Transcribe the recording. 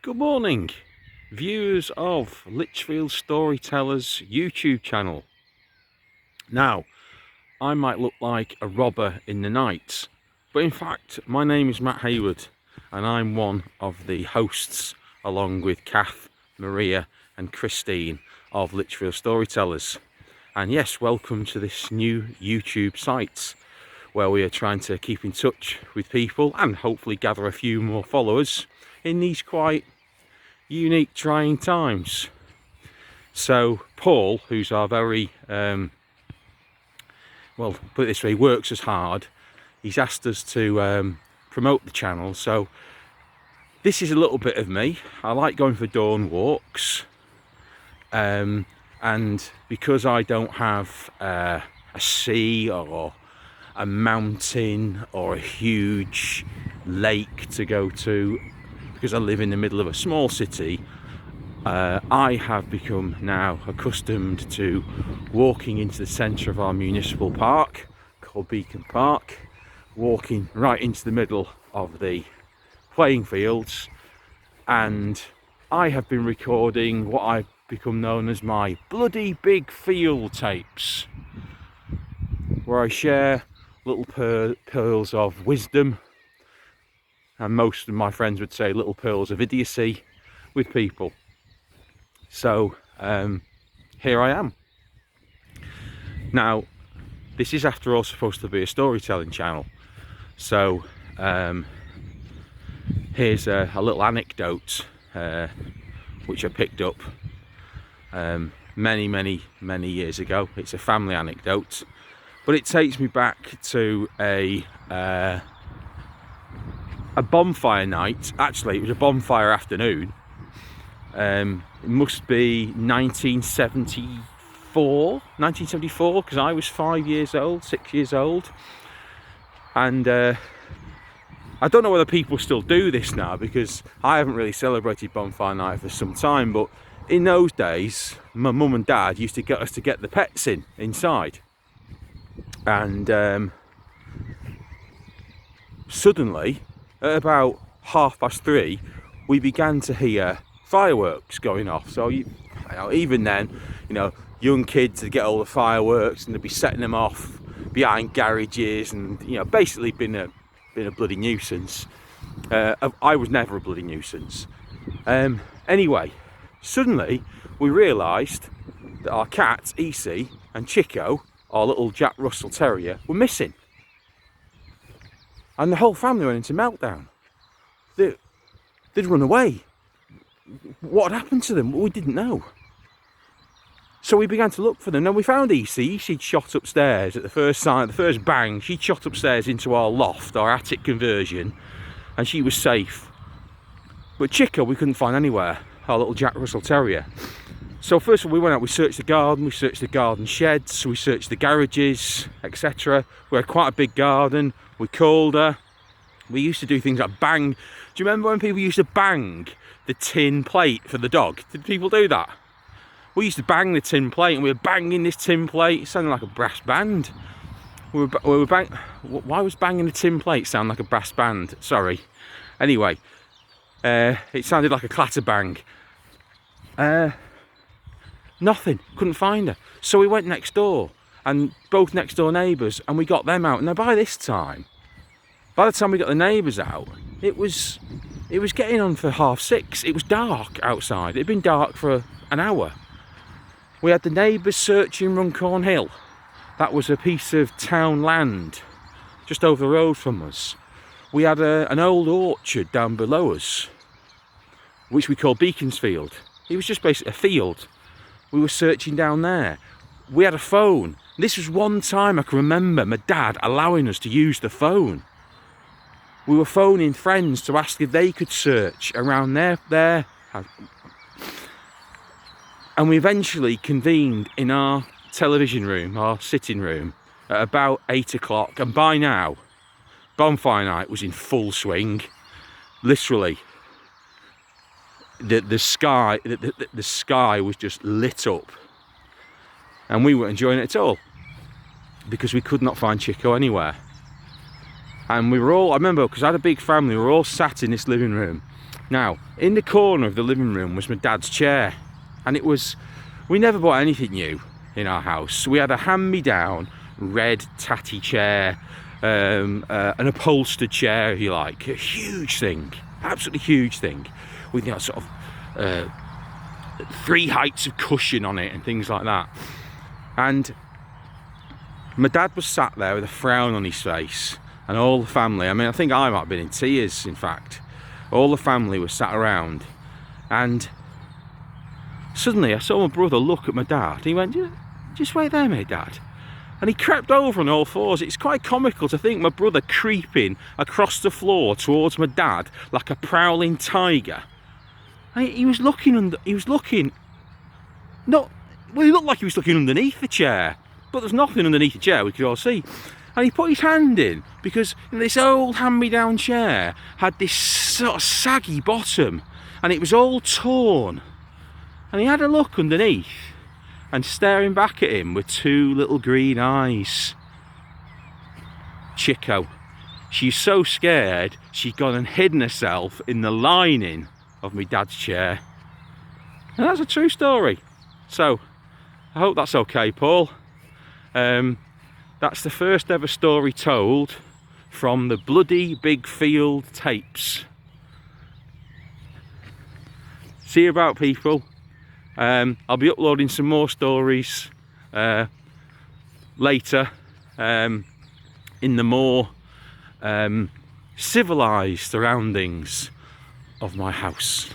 Good morning, viewers of Lichfield Storytellers YouTube channel. Now, I might look like a robber in the night, but in fact, my name is Mat Hayward, and I'm one of the hosts, along with Kath, Maria, and Christine of Lichfield Storytellers. And yes, welcome to this new YouTube site, where we are trying to keep in touch with people and hopefully gather a few more followers in these quite unique, trying times. So Paul, who's our very well, put it this way, works as hard, he's asked us to promote the channel. So this is a little bit of me. I like going for dawn walks, and because I don't have a sea or a mountain or a huge lake to go to, because I live in the middle of a small city, I have become now accustomed to walking into the centre of our municipal park called Beacon Park, walking right into the middle of the playing fields, and I have been recording what I've become known as my bloody big field tapes, where I share little pearls of wisdom, and most of my friends would say little pearls of idiocy, with people. So here I am. Now, this is after all supposed to be a storytelling channel, so here's a little anecdote which I picked up many years ago. It's a family anecdote, but it takes me back to a bonfire night. Actually, it was a bonfire afternoon. It must be 1974, because I was 6 years old. And I don't know whether people still do this now, because I haven't really celebrated Bonfire Night for some time, but in those days, my mum and dad used to get us to get the pets inside. And suddenly, at about 3:30, we began to hear fireworks going off. So even then, young kids would get all the fireworks and they'd be setting them off behind garages, and basically been a bloody nuisance. I was never a bloody nuisance. Anyway, suddenly we realised that our cats, Easy and Chico, our little Jack Russell Terrier, were missing. And the whole family went into meltdown. They'd run away. What had happened to them? We didn't know. So we began to look for them. Then we found Easy. She'd shot upstairs at the first sign, the first bang. She'd shot upstairs into our loft, our attic conversion, and she was safe. But Chico, we couldn't find anywhere, our little Jack Russell Terrier. So first of all, we went out, we searched the garden, we searched the garden sheds, we searched the garages, etc. We had quite a big garden. We called her. We used to do things like bang. Do you remember when people used to bang the tin plate for the dog? Did people do that? We used to bang the tin plate, and we were banging this tin plate. It sounded like a brass band. We were why was banging the tin plate sound like a brass band? Sorry. Anyway, it sounded like a clatter bang. Nothing. Couldn't find her. So we went next door, and both next door neighbours, and we got them out. Now by the time we got the neighbours out, it was getting on for 6:30. It was dark outside. It had been dark for an hour. We had the neighbours searching Runcorn Hill. That was a piece of town land just over the road from us. We had an old orchard down below us, which we call Beaconsfield. It was just basically a field. We were searching down there. We had a phone. This was one time I can remember my dad allowing us to use the phone. We were phoning friends to ask if they could search around there. And we eventually convened in our television room, our sitting room, at about 8 o'clock. And by now, Bonfire Night was in full swing. Literally, the sky was just lit up, and we weren't enjoying it at all because we could not find Chico anywhere. And we were all, I remember, because I had a big family, we were all sat in this living room. Now, in the corner of the living room was my dad's chair, and we never bought anything new in our house. We had a hand-me-down red tatty chair, an upholstered chair, if you like, a huge thing, absolutely huge thing, with sort of 3 heights of cushion on it and things like that. And my dad was sat there with a frown on his face, and all the family, I mean, I think I might have been in tears, in fact. All the family was sat around, and suddenly I saw my brother look at my dad. He went, "Just wait there, mate, Dad." And he crept over on all fours. It's quite comical to think my brother creeping across the floor towards my dad like a prowling tiger. And he was looking not, well, he looked like he was looking underneath the chair, but there's nothing underneath the chair, we could all see. And he put his hand in, because this old hand-me-down chair had this sort of saggy bottom, and it was all torn. And he had a look underneath, and staring back at him were 2 little green eyes. Chico. She's so scared, she'd gone and hidden herself in the lining of my dad's chair. And that's a true story. So, I hope that's okay, Paul. That's the first ever story told from the Bloody Big Field tapes. See you about, people. I'll be uploading some more stories later in the more civilised surroundings of my house.